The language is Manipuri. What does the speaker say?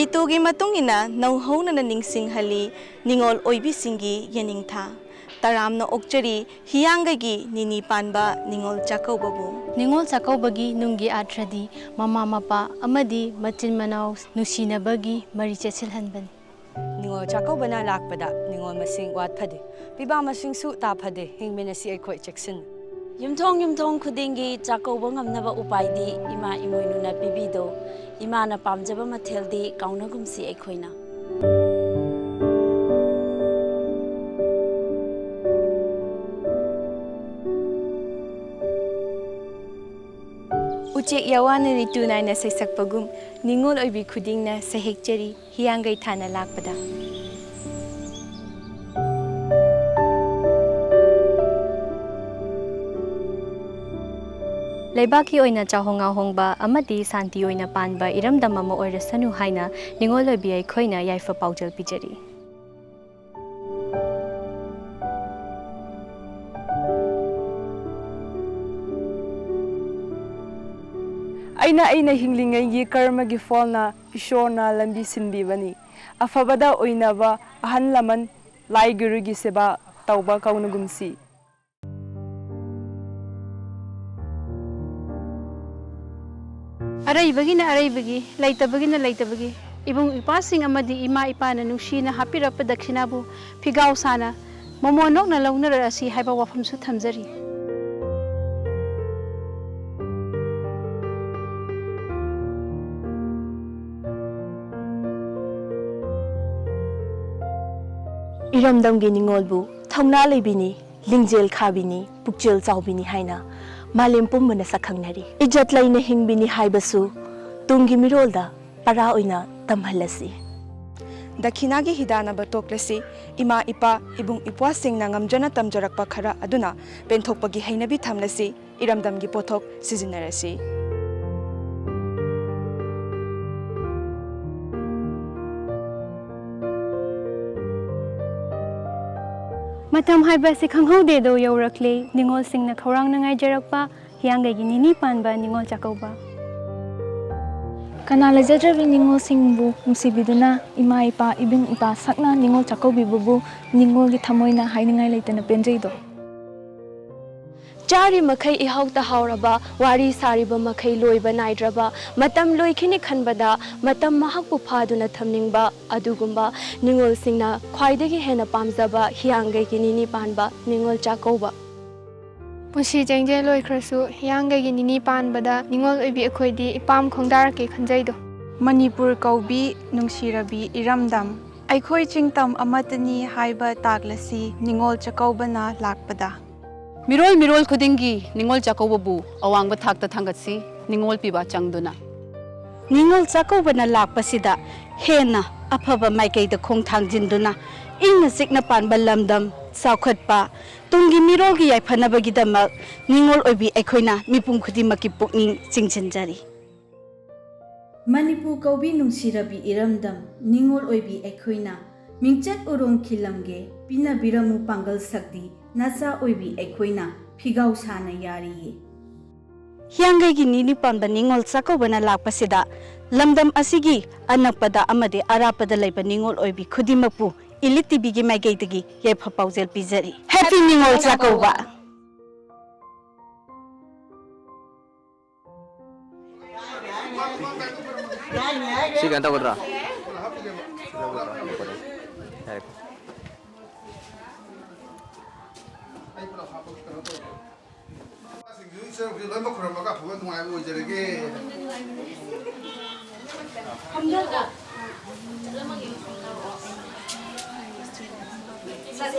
Mitugi matungina nauhona na ningsinghali Ningol oibisingi yeningtha. Taramna okchari hiyangagi nini panba Ningol Chakkoubabu. Ningol Chakkouba nungi atradi mama mapa amadi machin manau nusinabagi mari chesilhanban. Ningol Chakkouba na lakpada Ningol masing wat phade. Piba masing su ta phade hingmenasi aikoi cheksin. Yumthong khudingi Chakkouba ngamnaba upaidi ima imoinuna pibido ima na pamjaba matheldi kaunagumsi aikhoina. Uchek yawana ritu naina saisakpagum Ningol oibi khudingna sahekchari hiyangai thana lakpada. Laibaki oina chahonga hongba amadi santi oina panba iramdam ama oirasanu haina Ningol oibi aikhoina yaifa paujal pijari. Aina hinglingai gi karma gi folna ishorna lambi sinbibani afabada oinaba ahan laman lai guru gi seba tauba kaunagumsi. Araibagi, laitabagi. Ibung ipasing amadi ima ipana nushina hapirapa dakshinabu pigaw sana mamonok na launara asi haiba wafamsu thamjari. Iramdamgi Ningolbu thongna leibini lingjel khabini pukjel chawbini haina malem pumbana sakhangnari ijat laina hingbini haibasu tungi mirolda para oina tamhalasi dakhinagi hidana batoklasi ima ipa ibung ipwa singna ngamjana tamjarakpa khara aduna penthokpagi hainabi thamlasi iramdamgi pothok sijinarasi. Matam haiba si khanghode do yaurakle Ningol singna khorang nangai jarakpa hiyangai gi nini panba Ningol Chakkouba. Kana lajadrabi Ningol singbu nungsibiduna ima ipa ibing ipa sakna Ningol Chakkoubibubu Ningol gi thamoina hainingai leitana penjaido. Chari makai ihauta hauraba wari sariba makai loiba naidraba matam loikhini khanbada matam mahakpu phaduna thamningba adugumba Ningol singna khwaidagi hena pamjaba hiyangai gi nini panba Ningol Chakkouba. Pusi jengje loikhrasu hiyangai gi nini panbada Ningol oibi akhoidi ipam khongdarake khanjaido. Manipur kaubi nungsirabi iramdam aikhoi chingtam amatani haiba taglasi Ningol Chakkouba na lakpada. Mirol khudingi Ningol Chakkoubabu awangba thakta thangatsi Ningol piba changduna. Ningol Chakkouba na lakpasida hena afaba maikaida khongthang jinduna ingna sikna panba lamdam saukhatpa tungi mirolgi yaifanabagi damak Ningol oibi aikhoina mipum khudimaki pukning chingchinjari. Manipur kaubi nungsirabi iramdam Ningol oibi aikhoina mingchat urong khilamge pina biramu pangal sakdi nasa oibi aikhoina phigaw sana yari. Hiyangai gi nini panba Ningol Chakkouba na lakpasida lamdam asigi anakpada amade arapada laiba Ningol oibi khudimakpu ELITETV gi maigaitagi yaifa paujal pijari. Happy Ningol Chakkouba. Sige, anta kodra. Sa